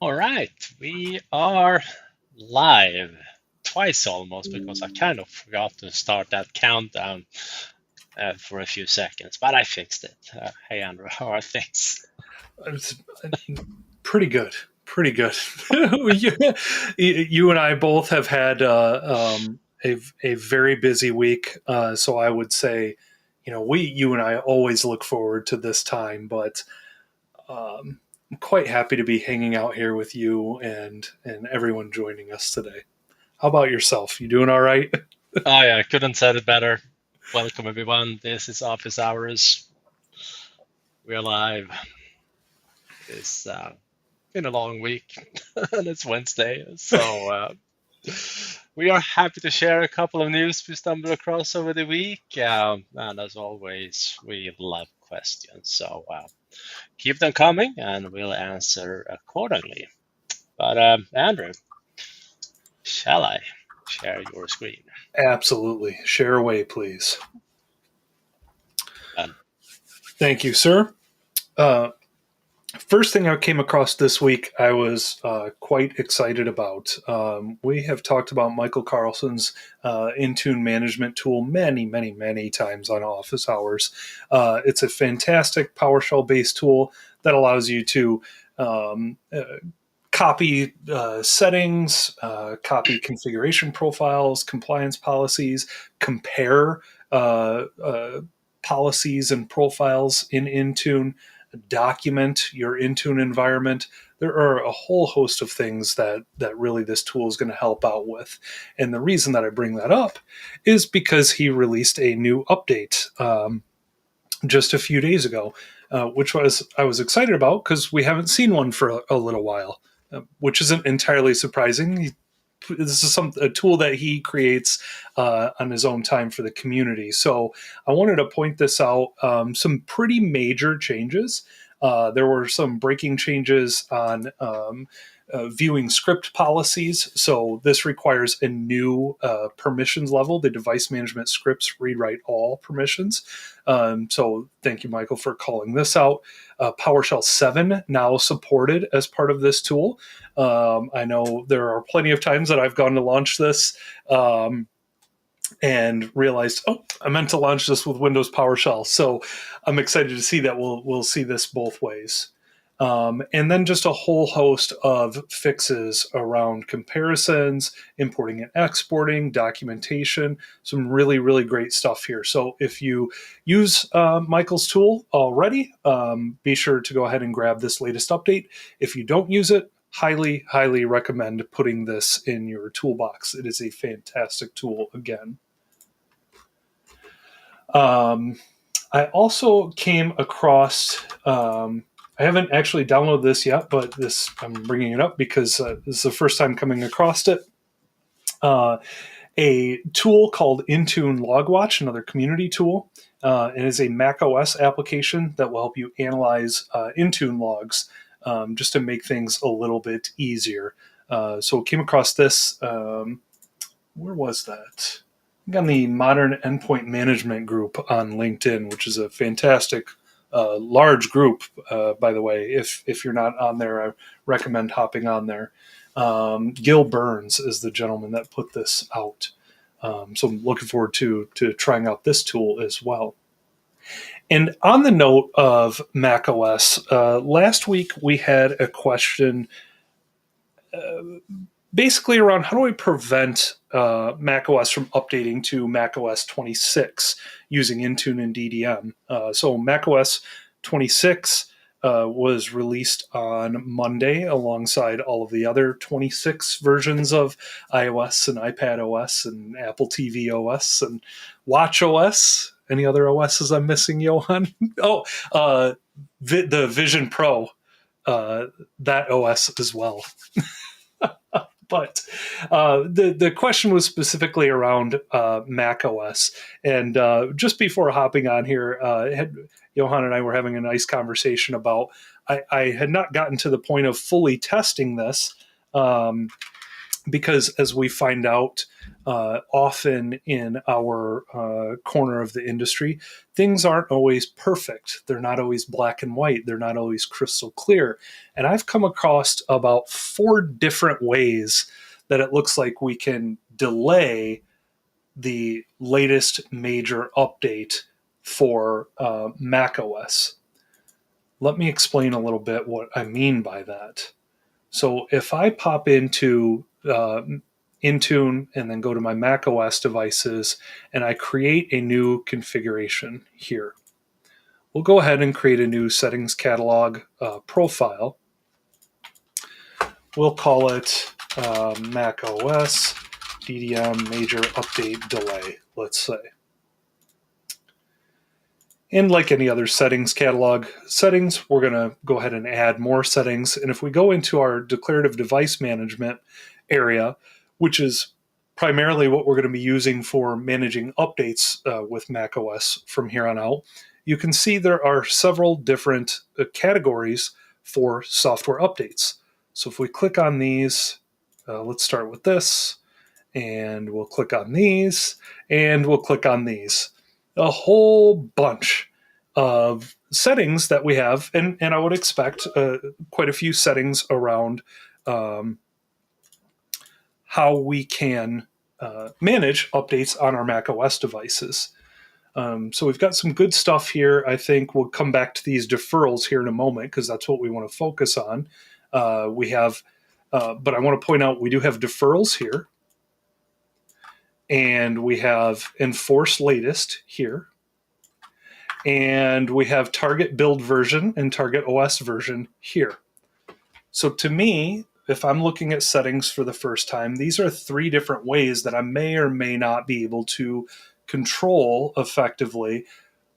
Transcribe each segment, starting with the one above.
All right, we are live twice almost because I kind of forgot to start that countdown for a few seconds, but I fixed it. Hey, Andrew, how are things? It's pretty good. Pretty good. You and I both have had a very busy week, so I would say, you and I always look forward to this time. But I'm quite happy to be hanging out here with you and everyone joining us today. How about yourself? You doing all right? Oh yeah, I couldn't said it better. Welcome everyone. This is Office Hours. We're live. It's been a long week, and it's Wednesday, so we are happy to share a couple of news we stumbled across over the week. And as always, we love questions. So keep them coming and we'll answer accordingly. But Andrew, shall I share your screen? Absolutely. Share away, please. And Thank you, sir. Uh, First thing I came across this week, I was quite excited about. We have talked about Michael Carlson's IntuneManagement tool many, many, many times on Office Hours. It's a fantastic PowerShell based tool that allows you to copy settings, copy configuration profiles, compliance policies, compare policies and profiles in Intune, document your Intune environment. There are a whole host of things that really this tool is going to help out with. And the reason that I bring that up is because he released a new update just a few days ago, which I was excited about because we haven't seen one for a little while, which isn't entirely surprising. This is a tool that he creates on his own time for the community. So I wanted to point this out. Some pretty major changes. There were some breaking changes on viewing script policies. So this requires a new permissions level. The device management scripts read write all permissions. So thank you, Michael, for calling this out. PowerShell 7 now supported as part of this tool. I know there are plenty of times that I've gone to launch this and realized, oh, I meant to launch this with Windows PowerShell. So I'm excited to see that we'll see this both ways. And then just a whole host of fixes around comparisons, importing and exporting, documentation, some really, really great stuff here. So if you use Michael's tool already, be sure to go ahead and grab this latest update. If you don't use it, highly, highly recommend putting this in your toolbox. It is a fantastic tool again. I also came across I haven't actually downloaded this yet, but I'm bringing it up because this is the first time coming across it. A tool called IntuneLogWatch, another community tool. It is a macOS application that will help you analyze Intune logs just to make things a little bit easier. So I came across this. Where was that? I think on the Modern Endpoint Management group on LinkedIn, which is a fantastic large group, by the way. If you're not on there, I recommend hopping on there. Gil Burns is the gentleman that put this out. So I'm looking forward to trying out this tool as well. And on the note of macOS, last week we had a question basically around how do we prevent macOS from updating to macOS 26 using Intune and DDM. So macOS 26 was released on Monday alongside all of the other 26 versions of iOS and iPad OS and Apple TV OS and Watch OS. Any other OSs I'm missing, Johan? The Vision Pro, that OS as well. But the question was specifically around Mac OS. And just before hopping on here, Johan and I were having a nice conversation about I had not gotten to the point of fully testing this. because as we find out often in our corner of the industry, things aren't always perfect. They're not always black and white. They're not always crystal clear. And I've come across about 4 different ways that it looks like we can delay the latest major update for macOS. Let me explain a little bit what I mean by that. So if I pop into Intune and then go to my macOS devices and I create a new configuration here, we'll go ahead and create a new settings catalog profile. We'll call it macOS DDM major update delay, let's say. And like any other settings catalog settings, we're going to go ahead and add more settings. And if we go into our declarative device management area, which is primarily what we're going to be using for managing updates with macOS from here on out, you can see there are several different categories for software updates. So if we click on these, let's start with this, and we'll click on these, and we'll click on these. A whole bunch of settings that we have, and I would expect quite a few settings around how we can manage updates on our macOS devices. So we've got some good stuff here. I think we'll come back to these deferrals here in a moment because that's what we want to focus on. We have, but I want to point out we do have deferrals here. And we have enforce latest here. And we have target build version and target OS version here. So to me, if I'm looking at settings for the first time, these are 3 different ways that I may or may not be able to control effectively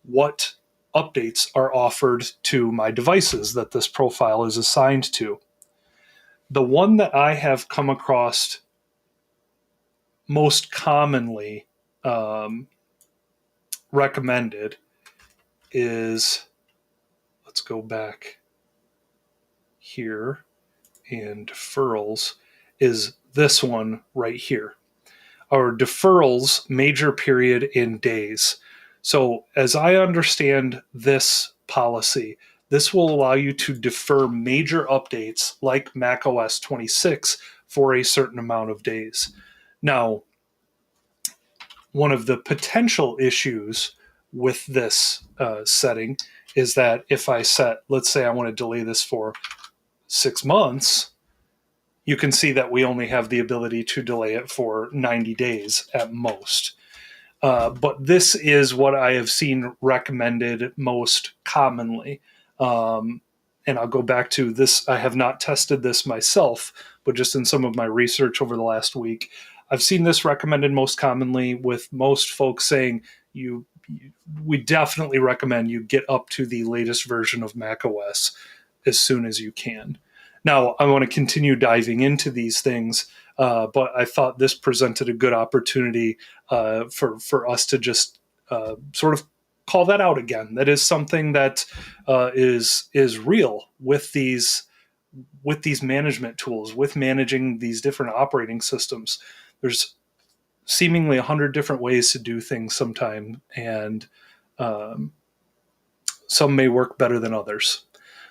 what updates are offered to my devices that this profile is assigned to. The one that I have come across most commonly recommended is, let's go back here, and deferrals is this one right here. Our deferrals major period in days. So as I understand this policy, this will allow you to defer major updates like macOS 26 for a certain amount of days. Now, one of the potential issues with this setting is that if I set, let's say I want to delay this for 6 months, you can see that we only have the ability to delay it for 90 days at most. But this is what I have seen recommended most commonly. And I'll go back to this. I have not tested this myself, but just in some of my research over the last week, I've seen this recommended most commonly, with most folks saying we definitely recommend you get up to the latest version of macOS as soon as you can. Now, I want to continue diving into these things, but I thought this presented a good opportunity for us to just sort of call that out again. That is something that is real with these management tools, with managing these different operating systems. There's seemingly 100 different ways to do things sometime, and some may work better than others.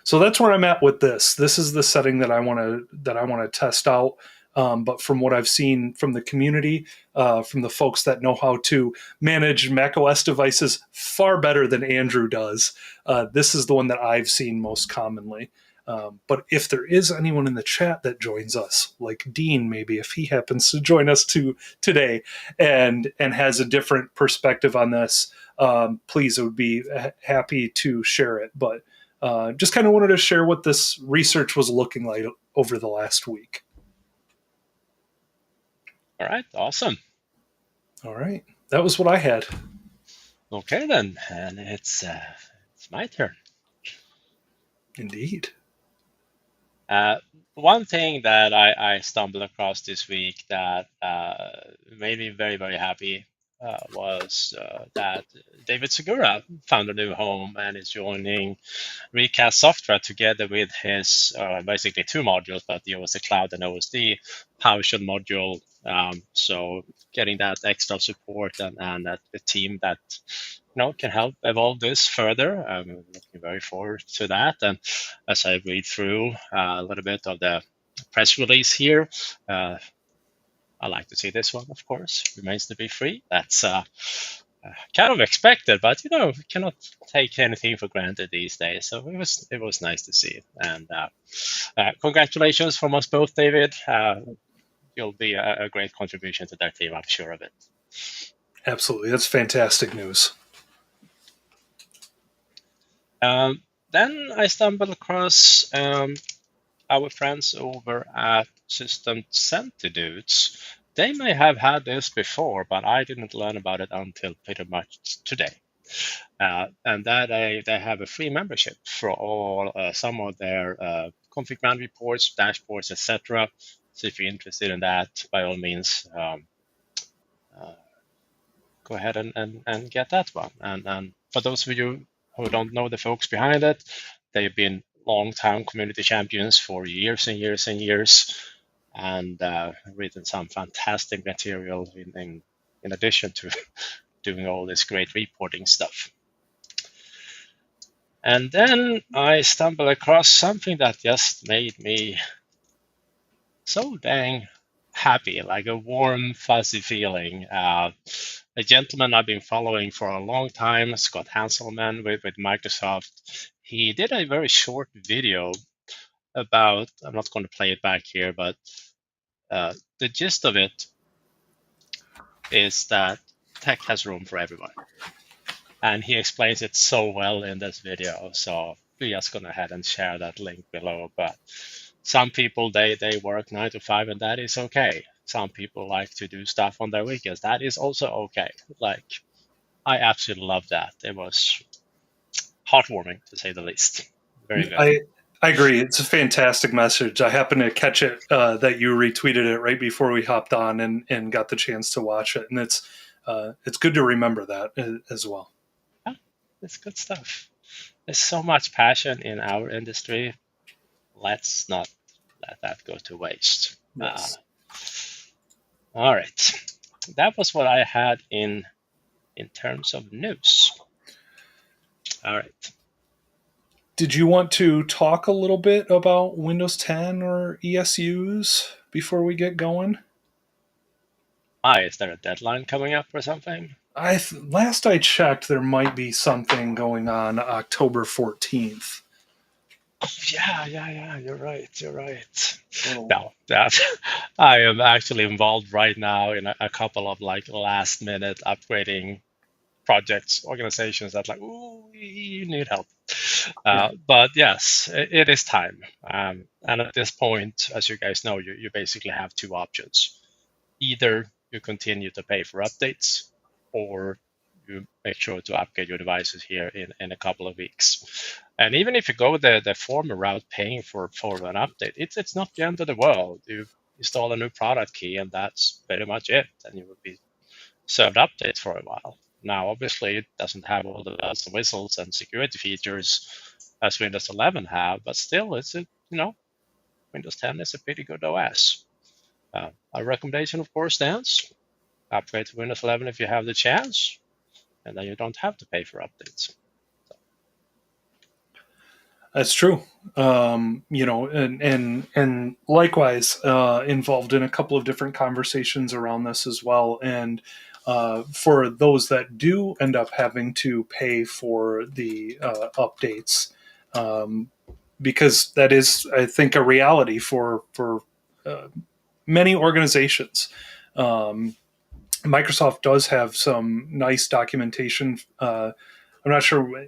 So that's where I'm at with this. This is the setting that I want to test out. But from what I've seen from the community, from the folks that know how to manage macOS devices far better than Andrew does, this is the one that I've seen most commonly. But if there is anyone in the chat that joins us, like Dean, maybe if he happens to join us today and has a different perspective on this, please, I would be happy to share it. But just kind of wanted to share what this research was looking like over the last week. All right, awesome. All right, that was what I had. Okay then, and it's my turn. Indeed. One thing that I stumbled across this week that made me very, very happy was that David Segura found a new home and is joining Recast software together with his basically two modules, but the OSDCloud and OSD PowerShell module. So getting that extra support and a team that can help evolve this further. I'm looking very forward to that. And as I read through a little bit of the press release here, I like to see this one, of course, remains to be free. That's kind of expected, but we cannot take anything for granted these days. So it was nice to see. And congratulations from us both, David. You'll be a great contribution to their team, I'm sure of it. Absolutely, that's fantastic news. Then I stumbled across our friends over at System Center Dudes. They may have had this before, but I didn't learn about it until pretty much today. And that they have a free membership for all some of their ConfigMgr reports, dashboards, etc. So if you're interested in that, by all means, go ahead and get that one. And for those of you who don't know the folks behind it, they've been long-time community champions for years and years and years, and written some fantastic material in addition to doing all this great reporting stuff. And then I stumbled across something that just made me so dang happy, like a warm, fuzzy feeling. A gentleman I've been following for a long time, Scott Hanselman with Microsoft, he did a very short video about, I'm not going to play it back here, but the gist of it is that tech has room for everyone. And he explains it so well in this video. So we're just going to ahead and share that link below. But some people, they work 9 to 5 and that is okay. Some people like to do stuff on their weekends. That is also okay. Like, I absolutely love that. It was heartwarming, to say the least. Very good. I agree. It's a fantastic message. I happened to catch it that you retweeted it right before we hopped on and got the chance to watch it. And it's good to remember that as well. Yeah, it's good stuff. There's so much passion in our industry. Let's not let that go to waste. Yes. All right. That was what I had in terms of news. All right. Did you want to talk a little bit about Windows 10 or ESUs before we get going? Is there a deadline coming up or something? Last I checked, there might be something going on October 14th. Yeah. You're right. No, I am actually involved right now in a couple of last minute upgrading projects, organizations that ooh, you need help. But yes, it is time. And at this point, as you guys know, you basically have two options. Either you continue to pay for updates, or you make sure to upgrade your devices here in a couple of weeks. And even if you go the former route, paying for an update, it's not the end of the world. You install a new product key, and that's pretty much it. And you will be served updates for a while. Now, obviously, it doesn't have all the bells and whistles and security features as Windows 11 have, but still, it's Windows 10 is a pretty good OS. Our recommendation, of course, stands: upgrade to Windows 11 if you have the chance, and then you don't have to pay for updates. That's true. And likewise, involved in a couple of different conversations around this as well. And for those that do end up having to pay for the updates, because that is, I think, a reality for many organizations. Microsoft does have some nice documentation. I'm not sure.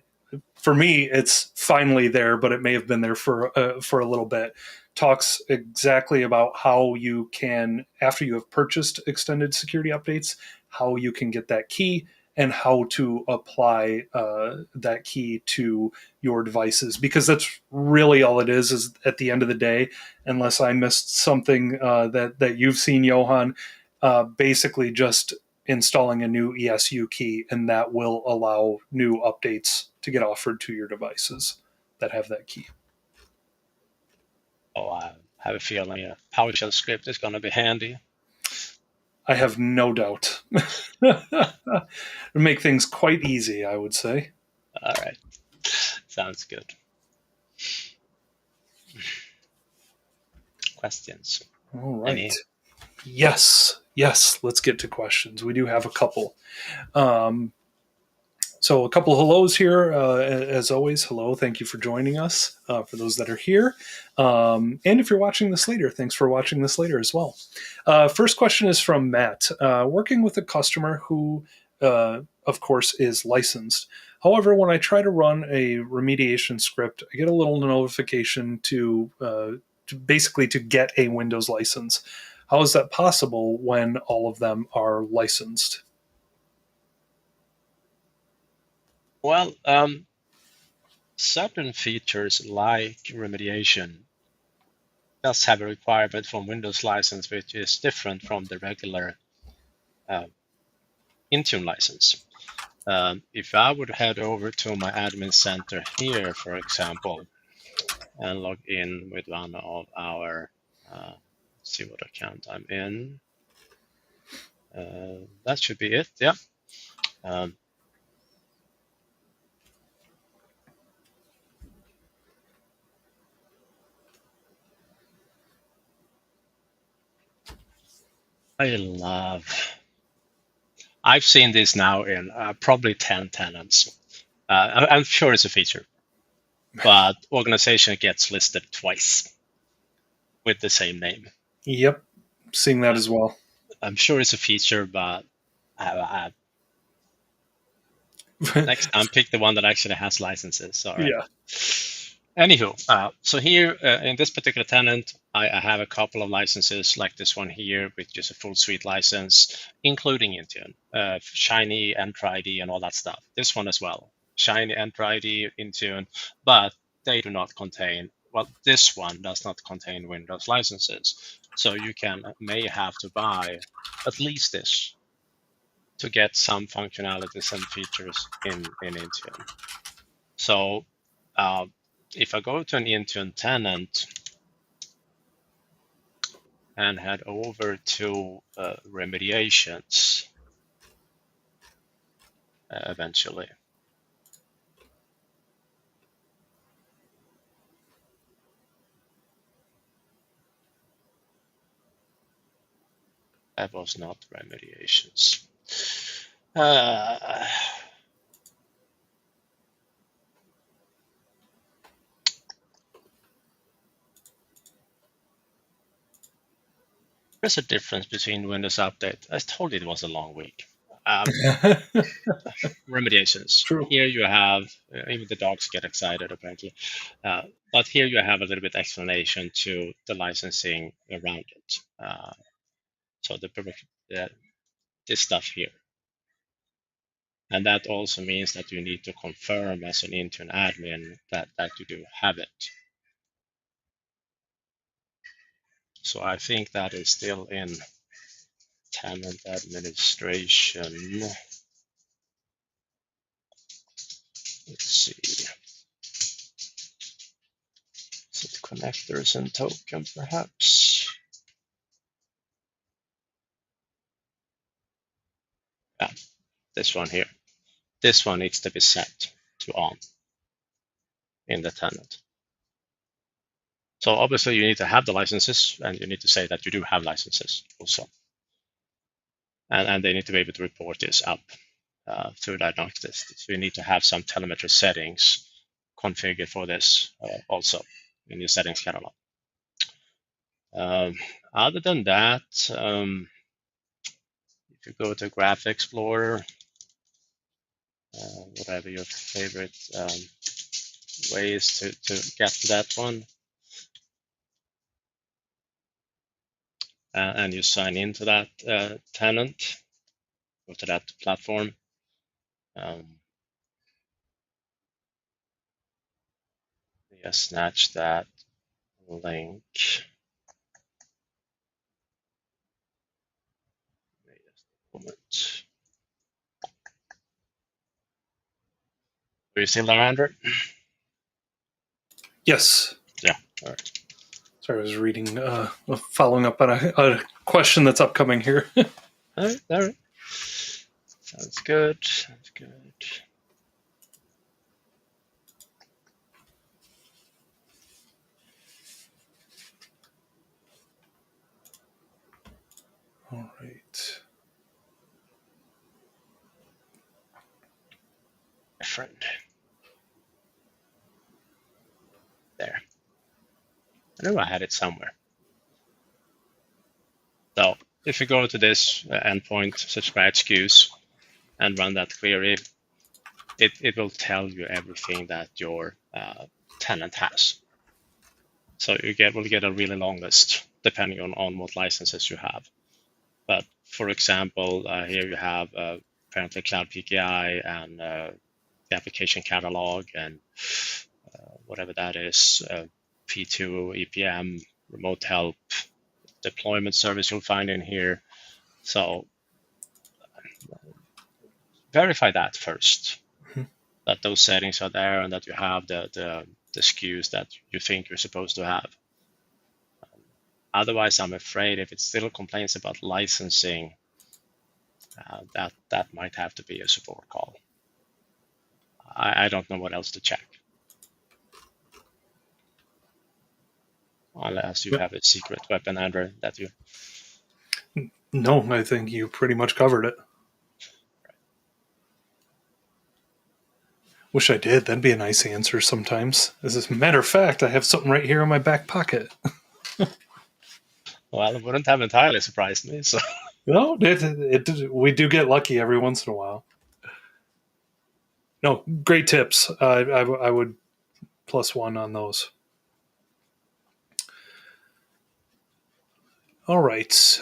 For me, it's finally there, but it may have been there for a little bit. Talks exactly about how you can, after you have purchased extended security updates, how you can get that key and how to apply that key to your devices. Because that's really all it is at the end of the day, unless I missed something that you've seen, Johan, basically just installing a new ESU key, and that will allow new updates to get offered to your devices that have that key. Oh, I have a feeling a PowerShell script is going to be handy. I have no doubt. Make things quite easy, I would say. All right. Sounds good. Questions? All right. Any? Yes. Let's get to questions. We do have a couple. So a couple of hellos here, as always. Hello, thank you for joining us. For those that are here, and if you're watching this later, thanks for watching this later as well. First question is from Matt. Working with a customer who, of course, is licensed. However, when I try to run a remediation script, I get a little notification to basically to get a Windows license. How is that possible when all of them are licensed? Well, certain features like remediation does have a requirement from Windows license, which is different from the regular Intune license. If I would head over to my admin center here, for example, and log in with one of our, see what account I'm in. That should be it, yeah. I've seen this now in probably 10 tenants. I'm sure it's a feature, but organization gets listed twice with the same name. Yep, seeing that as well. I'm sure it's a feature, but next time pick the one that actually has licenses. All right. Yeah. Anywho, so here in this particular tenant, I have a couple of licenses like this one here, which is a full suite license, including Intune, Shiny, Entra ID, and all that stuff. This one as well, Shiny, Entra ID, Intune, but they do not contain, well, this one does not contain Windows licenses. So you may have to buy at least this to get some functionalities and features in Intune. So if I go to an Intune tenant and head over to remediations eventually, that was not remediations. There's a difference between Windows Update. I told you it was a long week. Remediations. True. Here you have, even the dogs get excited apparently, but here you have a little bit explanation to the licensing around it. So this stuff here. And that also means that you need to confirm as an Intune admin that you do have it. So I think that is still in tenant administration. Let's see. Is it connectors and token perhaps? Yeah, this one here. This one needs to be set to on in the tenant. So obviously you need to have the licenses and you need to say that you do have licenses also. And they need to be able to report this up through diagnostics. So you need to have some telemetry settings configured for this also in your settings catalog. Other than that, if you go to Graph Explorer, whatever your favorite ways to get to that one, and you sign into that tenant or to that platform. Just snatch that link. Just a moment. Are you still there, Andrew? Yes. Yeah. All right. Sorry, I was reading, following up on a question that's upcoming here. All right. All right. Sounds good. Sounds good. All right. My friend. There. I know I had it somewhere. So if you go to this endpoint subscribe SKUs and run that query, it will tell you everything that your tenant has. So will get a really long list depending on what licenses you have. But for example, here you have apparently Cloud PKI and the application catalog and whatever that is, P2 EPM, remote help, deployment service you'll find in here. So verify that first, that those settings are there and that you have the SKUs that you think you're supposed to have. Otherwise, I'm afraid if it still complains about licensing, that might have to be a support call. I don't know what else to check. Unless you have a secret weapon, Andrew, that you... No, I think you pretty much covered it. Wish I did. That'd be a nice answer sometimes. As a matter of fact, I have something right here in my back pocket. Well, it wouldn't have entirely surprised me. So No, we do get lucky every once in a while. No, great tips. I would +1 on those. All right.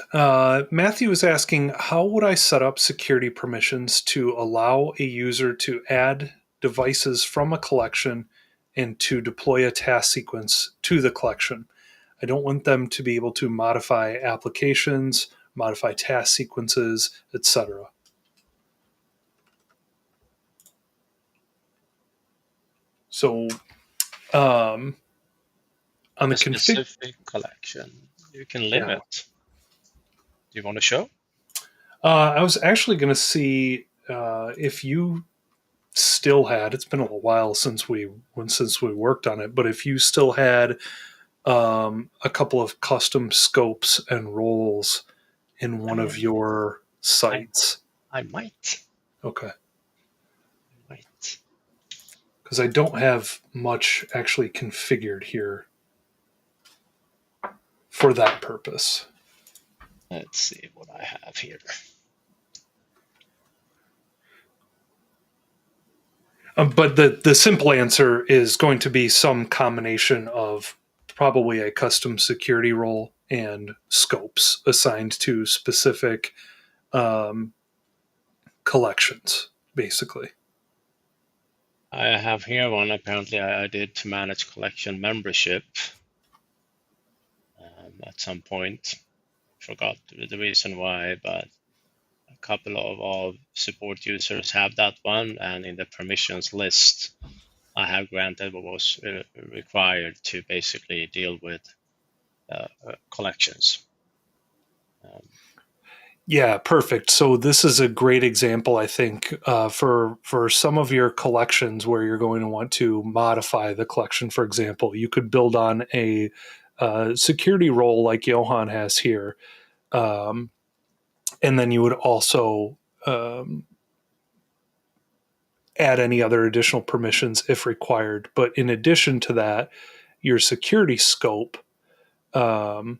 Matthew is asking, how would I set up security permissions to allow a user to add devices from a collection and to deploy a task sequence to the collection? I don't want them to be able to modify applications, modify task sequences, etc. So, on the specific collection, you can limit. Yeah. Do you want to show? I was actually going to see if you still had. It's been a while since we worked on it, but if you still had a couple of custom scopes and roles in one of your sites. I might. Okay. I might. Because I don't have much actually configured here for that purpose. Let's see what I have here. But the simple answer is going to be some combination of probably a custom security role and scopes assigned to specific collections, basically. I have here one apparently I did to manage collection membership at some point. Forgot the reason why, but a couple of support users have that one, and in the permissions list, I have granted what was required to basically deal with collections. Yeah, perfect. So this is a great example, I think, for some of your collections where you're going to want to modify the collection. For example, you could build on a security role like Johan has here, and then you would also add any other additional permissions if required. But in addition to that, your security scope is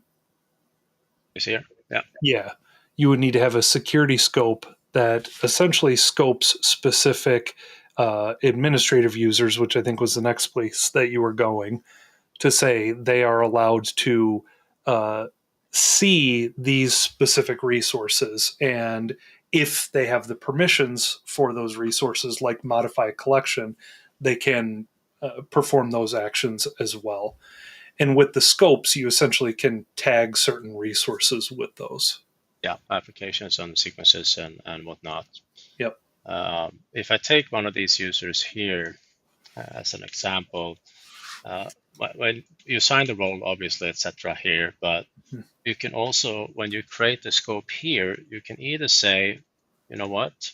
here. Yeah. Yeah. You would need to have a security scope that essentially scopes specific administrative users, which I think was the next place that you were going, to say they are allowed to see these specific resources. And if they have the permissions for those resources, like modify a collection, they can perform those actions as well. And with the scopes, you essentially can tag certain resources with those. applications and sequences and whatnot. Yep. If I take one of these users here as an example, when you sign the role, obviously, etc. here, but you can also, when you create the scope here, you can either say, you know what,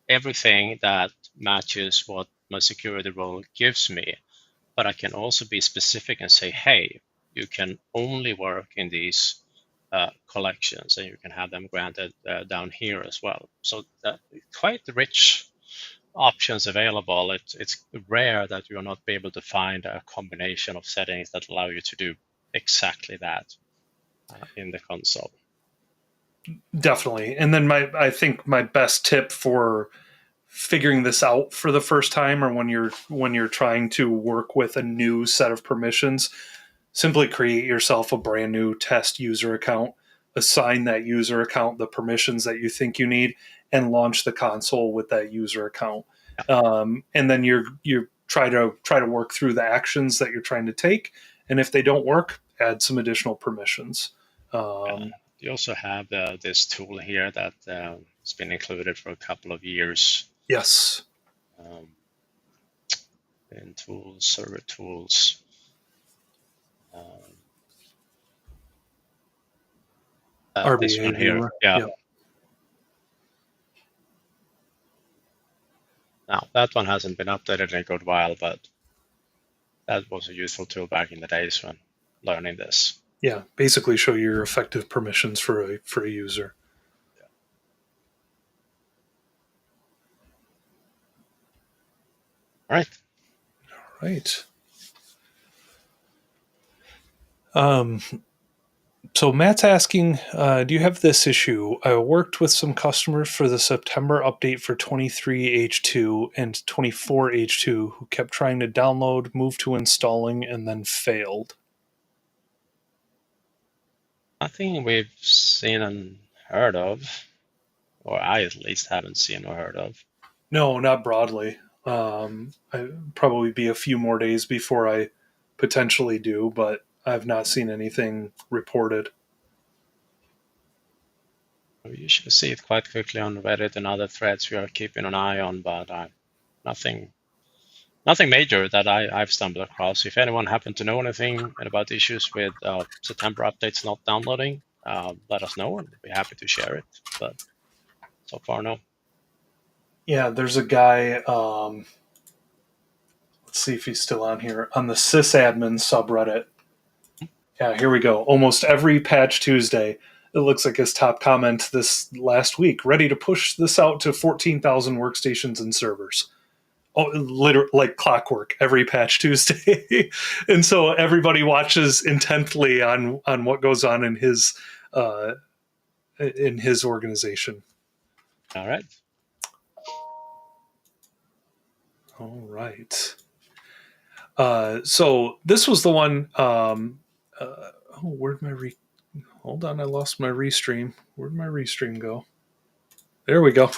everything that matches what my security role gives me, but I can also be specific and say, hey, you can only work in these collections, and you can have them granted down here as well. So quite rich options available. It's rare that you're not able to find a combination of settings that allow you to do exactly that in the console. Definitely. And then I think my best tip for figuring this out for the first time, or when you're trying to work with a new set of permissions, simply create yourself a brand new test user account, assign that user account the permissions that you think you need, and launch the console with that user account. And then you try to work through the actions that you're trying to take, and if they don't work, add some additional permissions. You also have this tool here that has been included for a couple of years. Yes. In tools, server tools. This one here. Yeah. Yep. Now, that one hasn't been updated in a good while, but that was a useful tool back in the days when learning this. Yeah, basically show your effective permissions for a user. Yeah. All right. All right. So Matt's asking, do you have this issue? I worked with some customers for the September update for 23H2 and 24H2 who kept trying to download, move to installing, and then failed. Nothing we've seen and heard of, or I at least haven't seen or heard of. No, not broadly. I'd probably be a few more days before I potentially do, but I've not seen anything reported. We usually see it quite quickly on Reddit and other threads we are keeping an eye on, but nothing major that I've stumbled across. If anyone happened to know anything about issues with September updates not downloading, let us know and we'll be happy to share it. But so far, no. Yeah, there's a guy, let's see if he's still on here, on the sysadmin subreddit. Yeah, here we go. Almost every Patch Tuesday, it looks like his top comment this last week, ready to push this out to 14,000 workstations and servers. Oh, literally like clockwork every Patch Tuesday. And so everybody watches intently on what goes on in his organization. All right. All right. So this was the one. Where'd my hold on? I lost my restream. Where'd my restream go? There we go.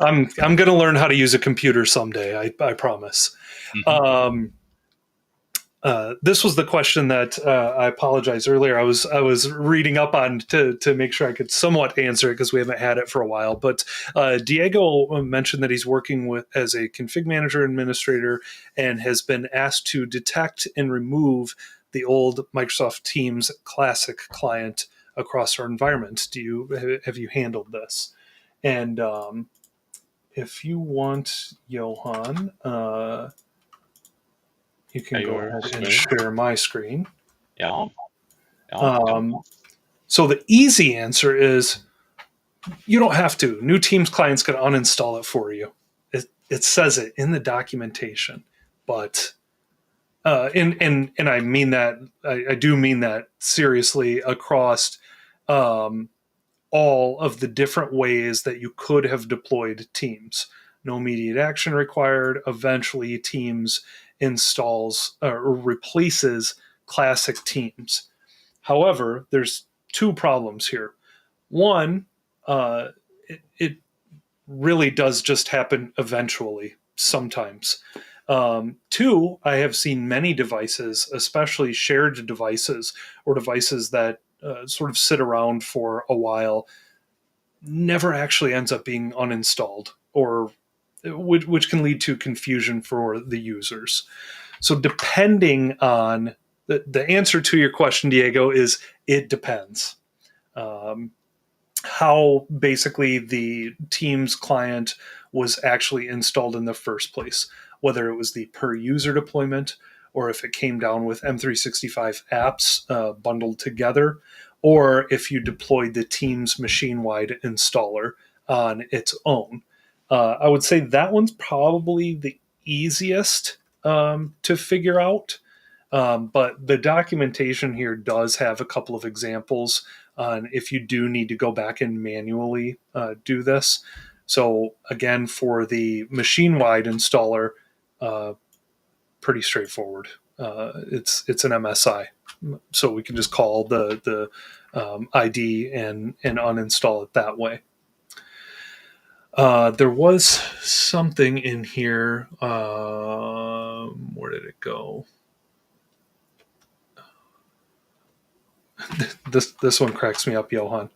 I'm going to learn how to use a computer someday. I promise. Mm-hmm. This was the question that I apologize earlier. I was reading up on to make sure I could somewhat answer it because we haven't had it for a while. But Diego mentioned that he's working as a config manager administrator and has been asked to detect and remove the old Microsoft Teams Classic client across our environment. Have you handled this? And if you want, Johan, you can go ahead and share my screen. Yeah. So the easy answer is you don't have to. New Teams clients can uninstall it for you. It says it in the documentation, but and I mean that I do mean that seriously across all of the different ways that you could have deployed Teams. No immediate action required. Eventually, Teams installs or replaces classic Teams. However, there's two problems here. One, it really does just happen eventually, sometimes. Two, I have seen many devices, especially shared devices or devices that sort of sit around for a while never actually ends up being uninstalled, or which can lead to confusion for the users. So depending on the answer to your question, Diego, is it depends. How basically the Teams client was actually installed in the first place, whether it was the per user deployment or if it came down with M365 apps bundled together, or if you deployed the Teams machine-wide installer on its own. I would say that one's probably the easiest to figure out. But the documentation here does have a couple of examples on if you do need to go back and manually do this. So again, for the machine-wide installer, pretty straightforward. It's an MSI, so we can just call the ID and uninstall it that way. There was something in here. Where did it go? This one cracks me up, Johan.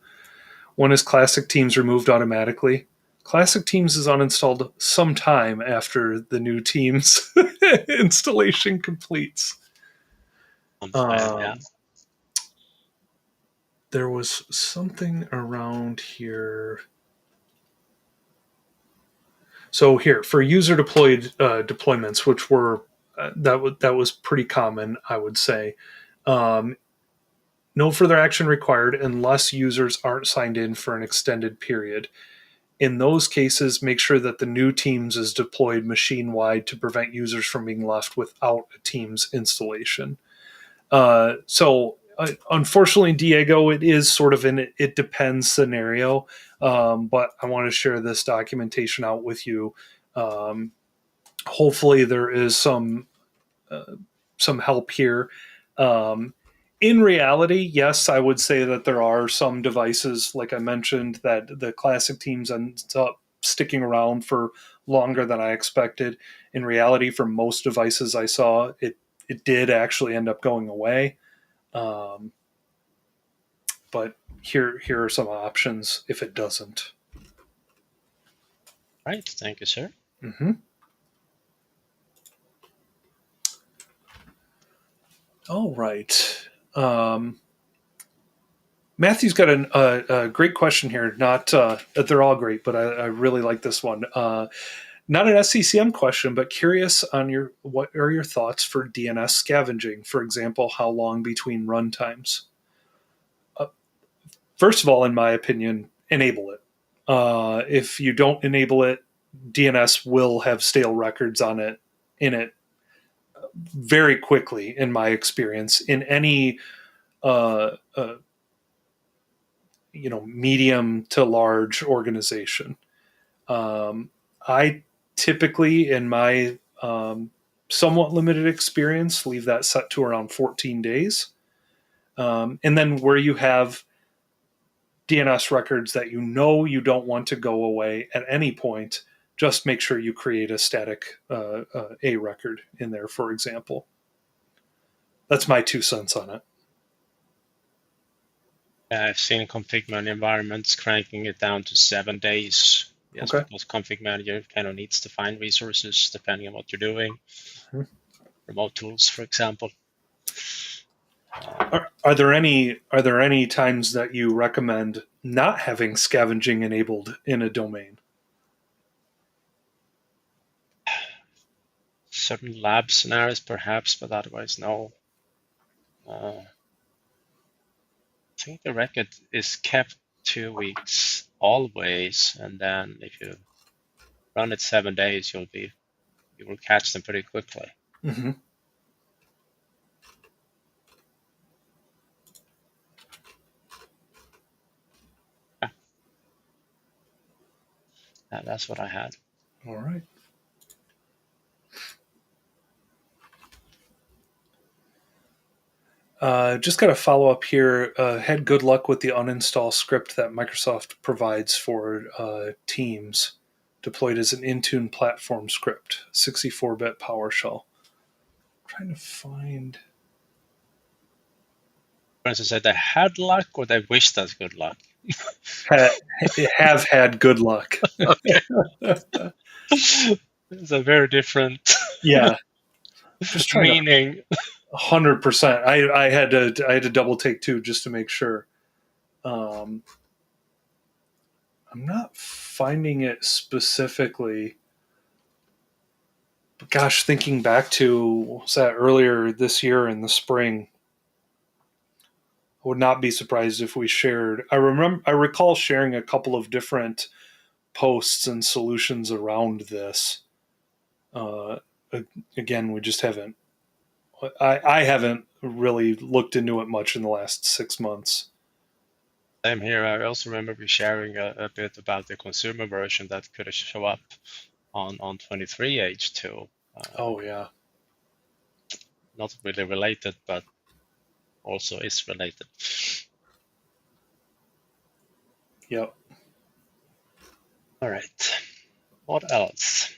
When is Classic Teams removed automatically? Classic Teams is uninstalled sometime after the new Teams installation completes. Yeah. There was something around here. So here, for user deployed deployments, which were that was pretty common, I would say. No further action required unless users aren't signed in for an extended period. In those cases, make sure that the new Teams is deployed machine-wide to prevent users from being left without a Teams installation. Unfortunately, Diego, it is sort of an it depends scenario, but I want to share this documentation out with you. Hopefully, there is some help here. In reality, yes, I would say that there are some devices, like I mentioned, that the Classic Teams ends up sticking around for longer than I expected. In reality, for most devices I saw, it did actually end up going away. But here are some options if it doesn't. Right. Thank you, sir. Mm-hmm. All right. Matthew's got a great question here. Not they're all great, but I really like this one. Not an SCCM question, but curious on what are your thoughts for DNS scavenging? For example, how long between runtimes? First of all, in my opinion, enable it. If you don't enable it, DNS will have stale records in it very quickly, in my experience, in any medium to large organization. I typically, in my somewhat limited experience, leave that set to around 14 days. And then where you have DNS records that you don't want to go away at any point, just make sure you create a static A record in there, for example. That's my 2 cents on it. I've seen ConfigMgr environments cranking it down to 7 days. Yes, okay. Because ConfigMgr kind of needs to find resources depending on what you're doing. Mm-hmm. Remote tools, for example. Are there any times that you recommend not having scavenging enabled in a domain? Certain lab scenarios, perhaps, but otherwise, no. I think the record is kept 2 weeks always, and then if you run it 7 days, you will catch them pretty quickly. Mm-hmm. Yeah, that's what I had. All right. Just got a follow up here. Had good luck with the uninstall script that Microsoft provides for Teams, deployed as an Intune platform script, 64-bit PowerShell. I'm trying to find. friends who said they had luck or they wished us good luck. Have had good luck. Okay. It's a very different Yeah. Just trying meaning. 100%. I had to double take too just to make sure. I'm not finding it specifically. But gosh, thinking back to what was that earlier this year in the spring, I would not be surprised if we shared. I recall sharing a couple of different posts and solutions around this. Again, we just haven't. I haven't really looked into it much in the last 6 months. Same here. I also remember we sharing a bit about the consumer version that could show up on 23H2. Oh yeah. Not really related, but also is related. Yep. All right. What else?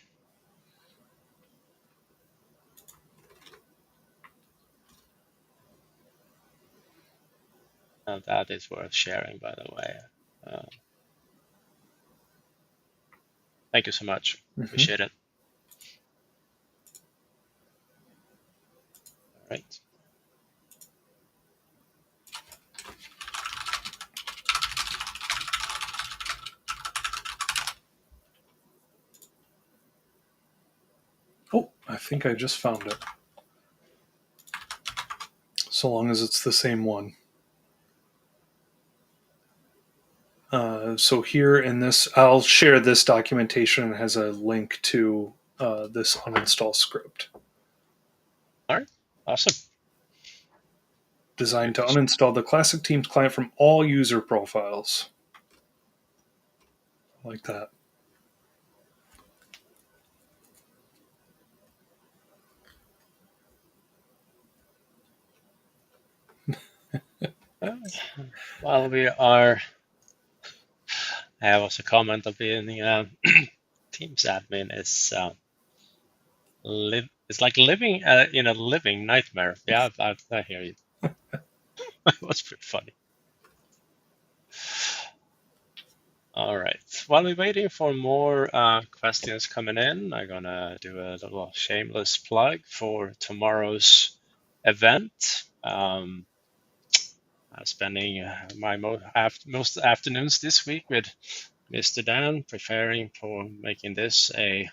That is worth sharing, by the way. Thank you so much. Appreciate it. All right. Oh, I think I just found it. So long as it's the same one. So here in this, I'll share this documentation. It has a link to this uninstall script. All right. Awesome. Designed to uninstall the Classic Teams client from all user profiles. Like that. While we are, I have also a comment of being Teams admin is it's like living in a living nightmare. Yeah, I hear you. It was pretty funny. All right. While we're waiting for more questions coming in, I'm gonna do a little shameless plug for tomorrow's event. I'm spending my most afternoons this week with Mr. Dan, preparing for making this a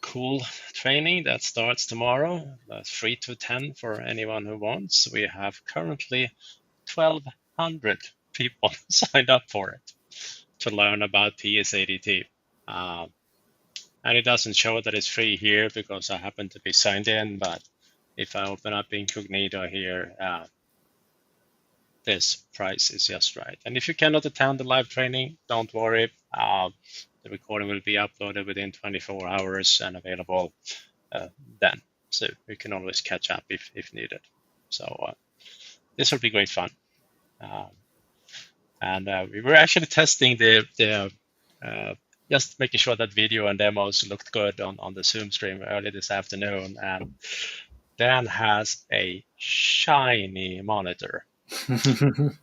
cool training that starts tomorrow. That's 3 to 10 for anyone who wants. We have currently 1,200 people signed up for it to learn about PSADT. And it doesn't show that it's free here because I happen to be signed in, but if I open up Incognito here, this price is just right. And if you cannot attend the live training, don't worry. The recording will be uploaded within 24 hours and available then. So you can always catch up if needed. So this will be great fun. And we were actually testing the just making sure that video and demos looked good on the Zoom stream early this afternoon. And Dan has a shiny monitor, an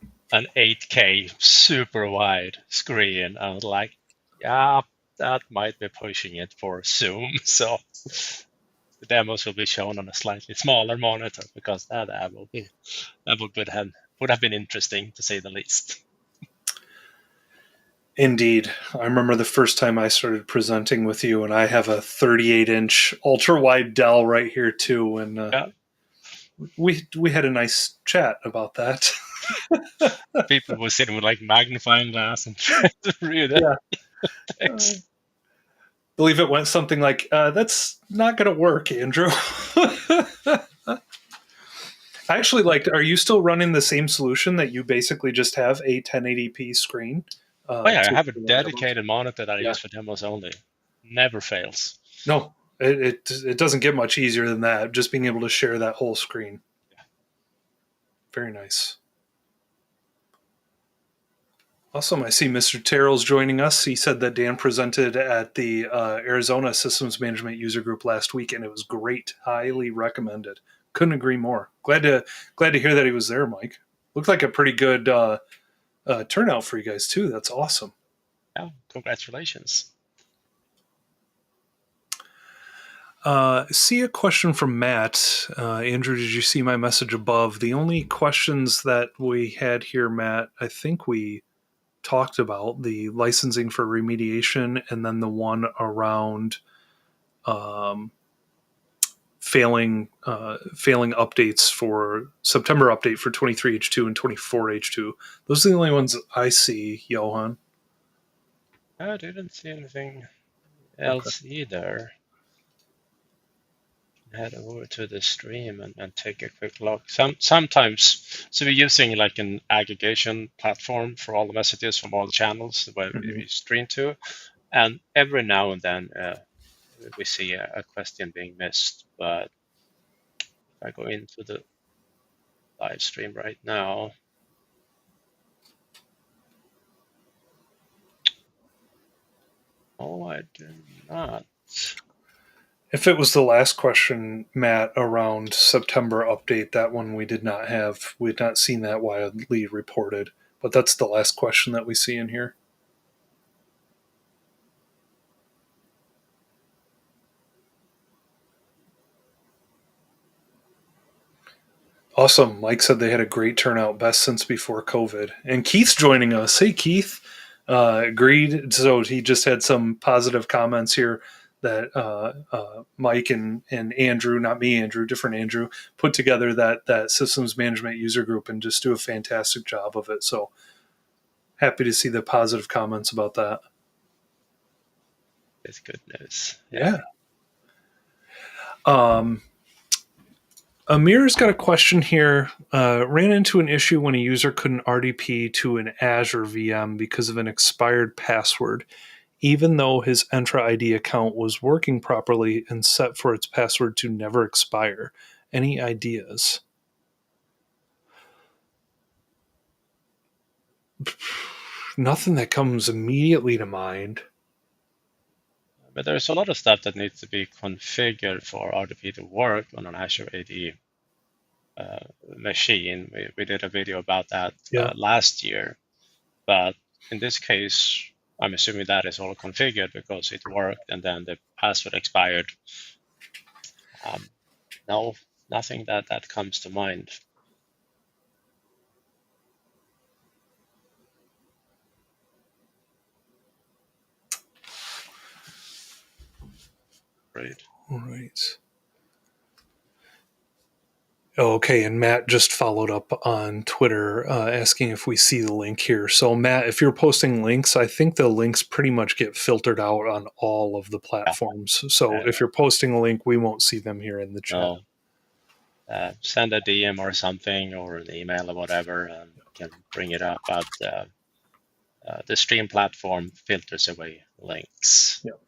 8K super wide screen. I was like, yeah, that might be pushing it for Zoom. So the demos will be shown on a slightly smaller monitor because that would have been interesting to say the least. Indeed. I remember the first time I started presenting with you, and I have a 38-inch ultra-wide Dell right here too, and Yeah. we had a nice chat about that. People were sitting with like magnifying glass and trying to read it. Yeah. Text. Believe it went something like, that's not going to work, Andrew. I actually liked, are you still running the same solution that you basically just have a 1080p screen? Oh yeah, I have a dedicated monitor that I use for demos only. Never fails. No, it doesn't get much easier than that. Just being able to share that whole screen. Yeah. Very nice. Awesome. I see Mr. Terrell's joining us. He said that Dan presented at the Arizona Systems Management User Group last week, and it was great. Highly recommended. Couldn't agree more. Glad to hear that he was there, Mike. looked like a pretty good turnout for you guys too. That's awesome. Yeah, congratulations. See a question from Matt. Andrew, did you see my message above? The only questions that we had here, Matt, I think we talked about the licensing for remediation, and then the one around failing updates for September update for 23H2 and 24H2. Those are the only ones I see, Johan. I didn't see anything else either. Head over to the stream and take a quick look. Sometimes, so we're using like an aggregation platform for all the messages from all the channels where we stream to, and every now and then we see a question being missed. But if I go into the live stream right now, oh, I do not. If it was the last question, Matt, around September update, that one we did not have. We had not seen that widely reported, but that's the last question that we see in here. Awesome. Mike said they had a great turnout, best since before COVID. And Keith's joining us. Hey, Keith. Agreed. So he just had some positive comments here that Mike and Andrew, not me, Andrew, different Andrew, put together that systems management user group and just do a fantastic job of it. So happy to see the positive comments about that. It's good news. Yeah. Amir's got a question here. Ran into an issue when a user couldn't RDP to an Azure VM because of an expired password, even though his Entra ID account was working properly and set for its password to never expire. Any ideas? Nothing that comes immediately to mind. But there's a lot of stuff that needs to be configured for RDP to work on an Azure AD machine. We did a video about that last year. But in this case, I'm assuming that is all configured because it worked and then the password expired. No, nothing that comes to mind. Great. All right. Okay, and Matt just followed up on Twitter asking if we see the link here. So, Matt, if you're posting links, I think the links pretty much get filtered out on all of the platforms. So, if you're posting a link, we won't see them here in the chat. No. Send a DM or something, or an email or whatever, and can bring it up. But the stream platform filters away links. Yep.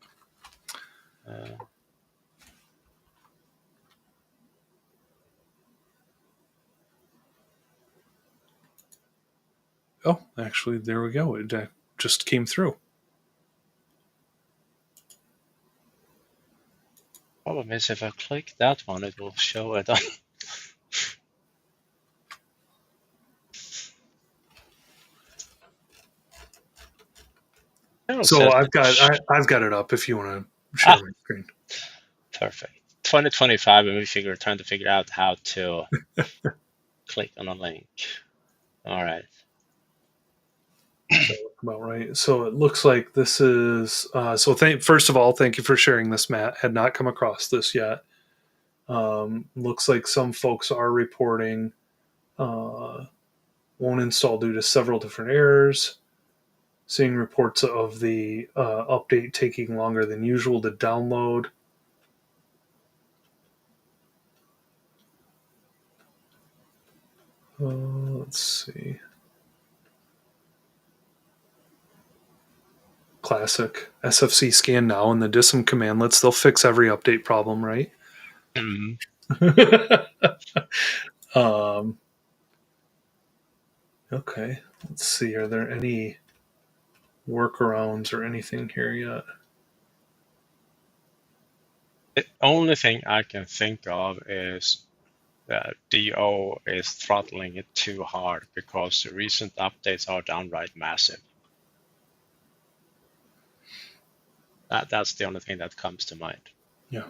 Oh, actually, there we go. It just came through. Problem is, if I click that one, it will show it on. So I've got it up if you want to share my screen. Perfect. 2025, and we're trying to figure out how to click on a link. All right. About right. So it looks like this is. First of all, thank you for sharing this, Matt. Had not come across this yet. Looks like some folks are reporting won't install due to several different errors. Seeing reports of the update taking longer than usual to download. Let's see. Classic. SFC scan now and the dism commandlets. They'll fix every update problem, right? Mm-hmm. Okay. Let's see. Are there any workarounds or anything here yet? The only thing I can think of is DO is throttling it too hard because the recent updates are downright massive. That's the only thing that comes to mind. Yeah.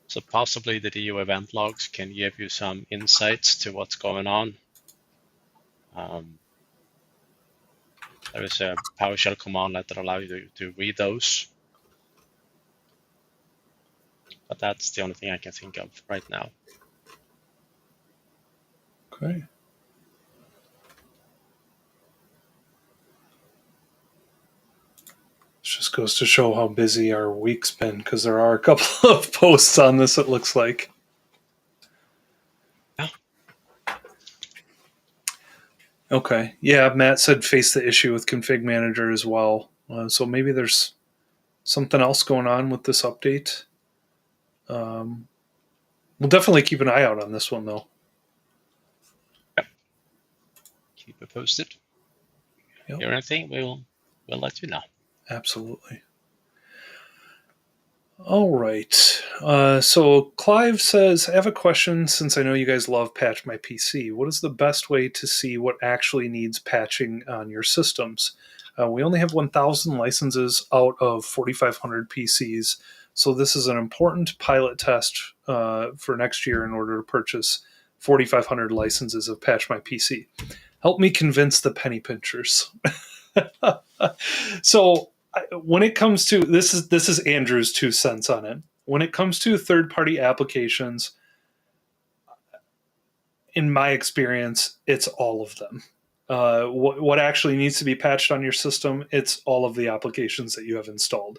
So possibly the DO event logs can give you some insights to what's going on. There is a PowerShell commandlet that allows you to read those. But that's the only thing I can think of right now. Okay. This just goes to show how busy our week's been, because there are a couple of posts on this, it looks like. Yeah. Okay. Yeah, Matt said face the issue with ConfigMgr as well. So maybe there's something else going on with this update. We'll definitely keep an eye out on this one, though. Yep. Keep it posted. Yep. Hear anything, we'll let you know. Absolutely. All right. So Clive says, I have a question since I know you guys love Patch My PC. What is the best way to see what actually needs patching on your systems? We only have 1,000 licenses out of 4,500 PCs. So this is an important pilot test for next year in order to purchase 4,500 licenses of Patch My PC. Help me convince the penny pinchers. So when it comes to this is Andrew's 2 cents on it. When it comes to third-party applications, in my experience, it's all of them. What actually needs to be patched on your system? It's all of the applications that you have installed.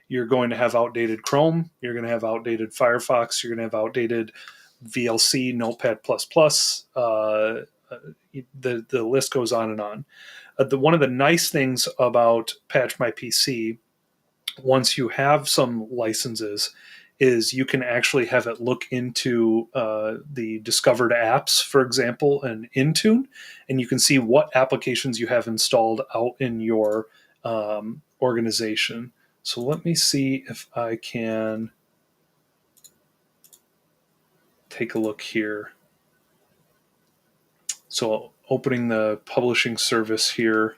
You're going to have outdated Chrome. You're going to have outdated Firefox. You're going to have outdated VLC, Notepad++. The list goes on and on. One of the nice things about Patch My PC, once you have some licenses, is you can actually have it look into the discovered apps, for example, in Intune, and you can see what applications you have installed out in your organization. So let me see if I can take a look here. So opening the publishing service here,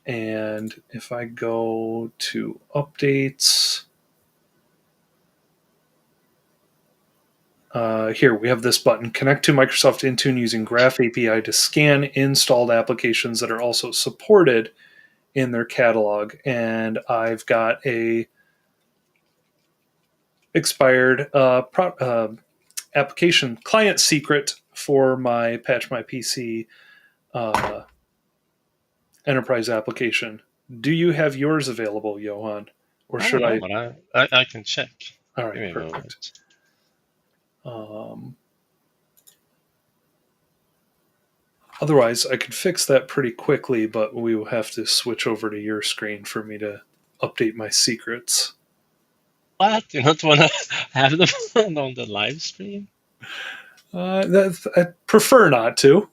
and if I go to updates, here we have this button, connect to Microsoft Intune using Graph API to scan installed applications that are also supported in their catalog. And I've got a expired application client secret for my Patch My PC enterprise application. Do you have yours available, Johan? Or should I? But I can check. All right, perfect. Otherwise, I could fix that pretty quickly, but we will have to switch over to your screen for me to update my secrets. What? You don't want to have them on the live stream? I prefer not to.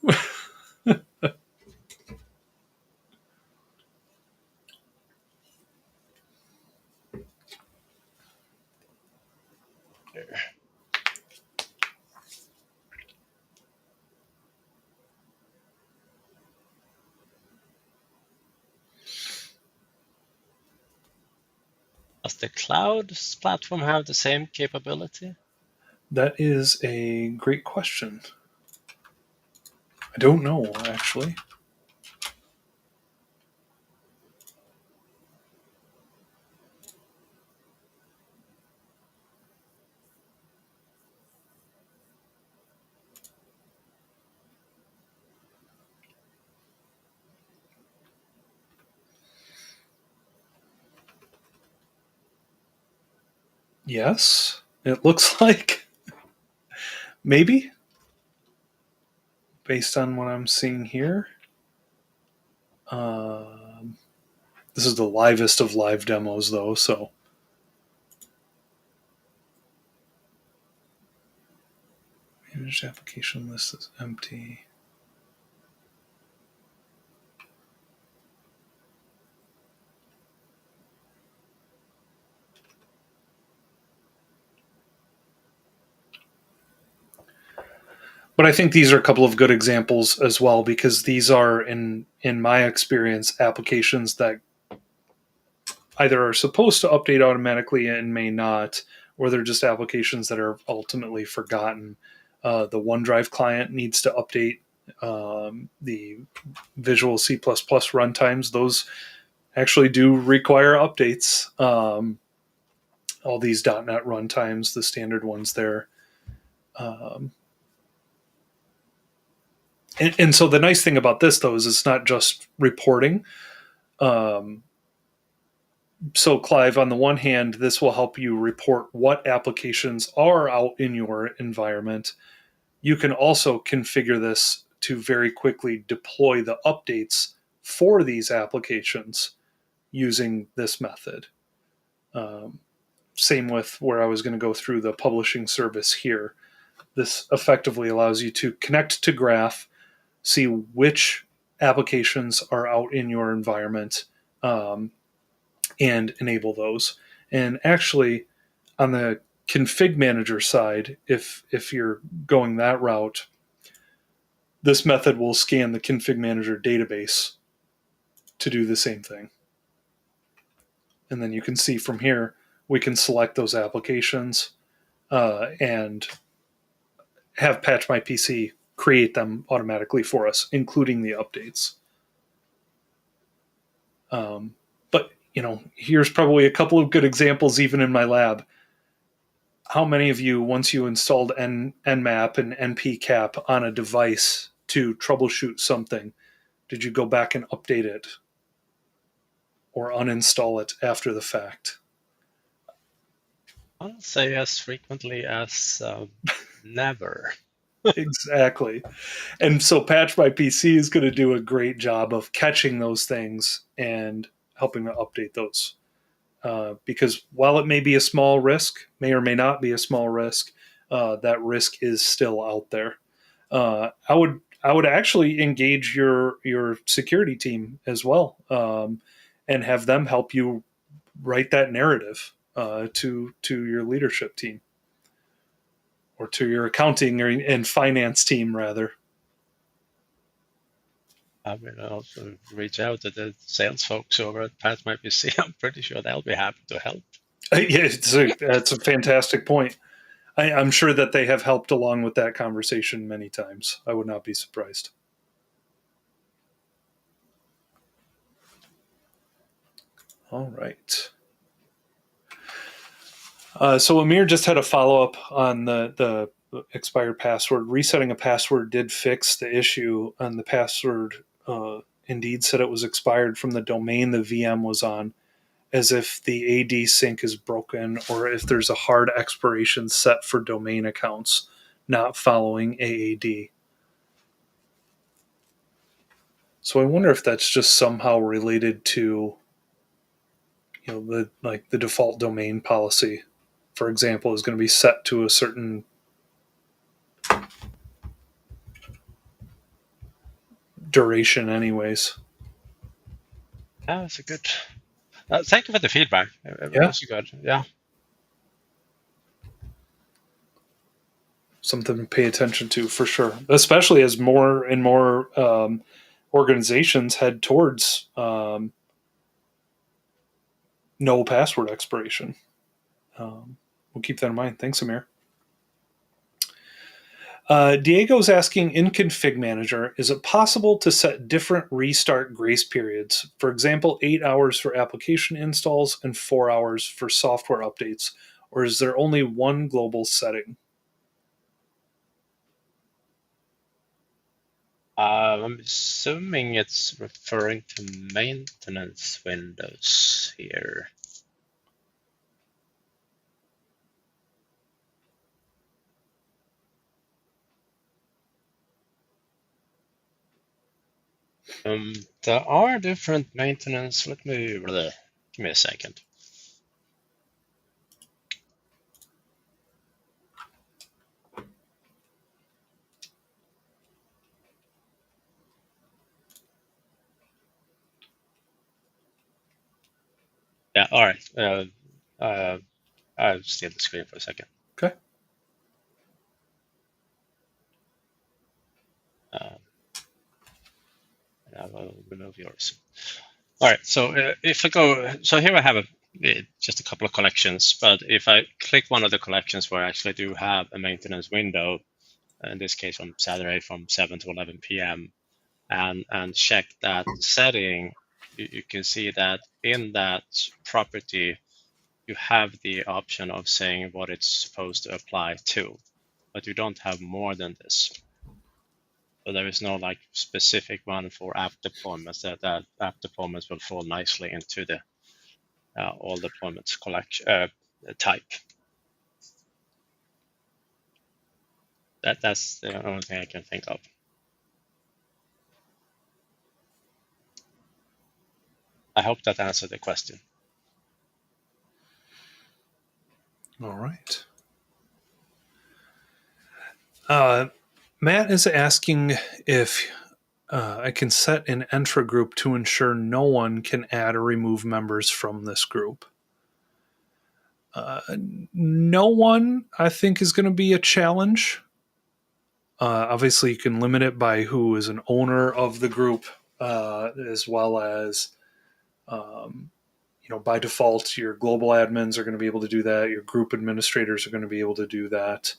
Does the cloud platform have the same capability? That is a great question. I don't know, actually. Yes, it looks like. Maybe. Based on what I'm seeing here. This is the livest of live demos, though, so. Managed application list is empty. But I think these are a couple of good examples as well, because these are, in my experience, applications that either are supposed to update automatically and may not, or they're just applications that are ultimately forgotten. The OneDrive client needs to update. The Visual C++ runtimes, those actually do require updates. All these .NET runtimes, the standard ones there. And so the nice thing about this, though, is it's not just reporting. So, Clive, on the one hand, this will help you report what applications are out in your environment. You can also configure this to very quickly deploy the updates for these applications using this method. Same with where I was going to go through the publishing service here. This effectively allows you to connect to Graph, see which applications are out in your environment, and enable those. And actually, on the config manager side, if you're going that route, this method will scan the config manager database to do the same thing. And then you can see from here, we can select those applications and have Patch My PC create them automatically for us, including the updates. But here's probably a couple of good examples even in my lab. How many of you, once you installed Nmap and npcap on a device to troubleshoot something, did you go back and update it or uninstall it after the fact? I'll say as frequently as never. Exactly. And so Patch My PC is going to do a great job of catching those things and helping to update those. Because while it may be a small risk, may or may not be a small risk, that risk is still out there. I would actually engage your security team as well, and have them help you write that narrative to your leadership team, or to your accounting and finance team rather. I will also reach out to the sales folks over at Patch My PC. I'm pretty sure they'll be happy to help. Yeah, that's a fantastic point. I'm sure that they have helped along with that conversation many times. I would not be surprised. All right. So Amir just had a follow-up on the expired password. Resetting a password did fix the issue, and the password indeed said it was expired from the domain the VM was on, as if the AD sync is broken or if there's a hard expiration set for domain accounts not following AAD. So I wonder if that's just somehow related to the default domain policy, for example, is going to be set to a certain duration anyways. That's a good. Thank you for the feedback. It Yeah. was good. Yeah. Something to pay attention to for sure, especially as more and more organizations head towards no password expiration. We'll keep that in mind. Thanks, Amir. Diego's asking, in ConfigMgr, is it possible to set different restart grace periods? For example, 8 hours for application installs and 4 hours for software updates, or is there only one global setting? I'm assuming it's referring to maintenance windows here. There are different maintenance. Give me a second. Yeah, all right. I'll steal the screen for a second. Okay. I'll remove yours. All right, so if I go, so here I have just a couple of collections, but if I click one of the collections where I actually do have a maintenance window, in this case on Saturday from 7 to 11 p.m., and check that setting, you can see that in that property, you have the option of saying what it's supposed to apply to, but you don't have more than this. So there is no like specific one for app deployments. That app deployments will fall nicely into the all deployments collection type. That's the only thing I can think of. I hope that answered the question. All right. Matt is asking if I can set an Entra group to ensure no one can add or remove members from this group. No one, I think, is going to be a challenge. Obviously, you can limit it by who is an owner of the group, as well as, by default, your global admins are going to be able to do that. Your group administrators are going to be able to do that.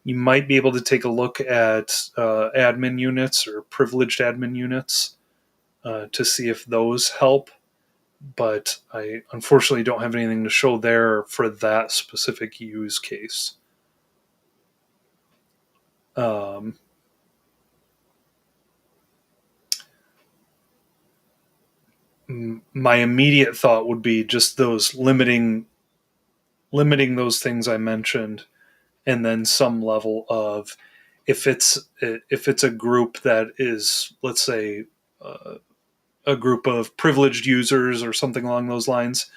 You might be able to take a look at admin units or privileged admin units to see if those help. But I unfortunately don't have anything to show there for that specific use case. My immediate thought would be just those limiting those things I mentioned, and then some level of if it's a group that is, let's say, a group of privileged users or something along those lines,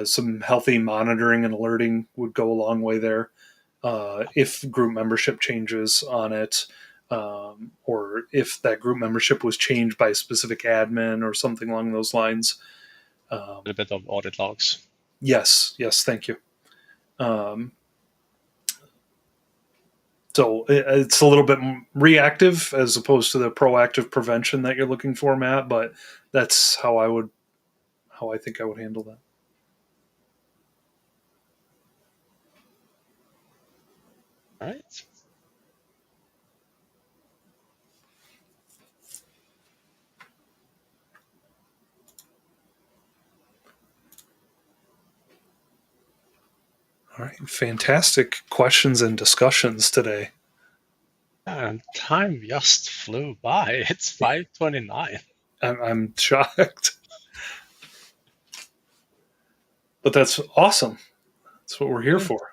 some healthy monitoring and alerting would go a long way there. If group membership changes on it, or if that group membership was changed by a specific admin or something along those lines. A little bit of audit logs. Yes, thank you. So it's a little bit reactive as opposed to the proactive prevention that you're looking for, Matt, but that's how I think I would handle that. All right. All right, fantastic questions and discussions today. And time just flew by. It's 5:29. I'm shocked. But that's awesome. That's what we're here for.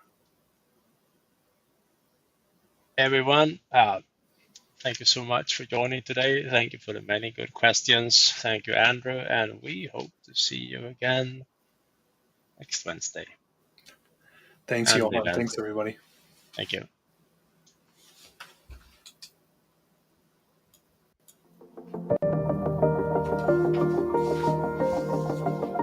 Everyone, thank you so much for joining today. Thank you for the many good questions. Thank you, Andrew, and we hope to see you again next Wednesday. Thanks, Johan. Thanks, everybody. Thank you.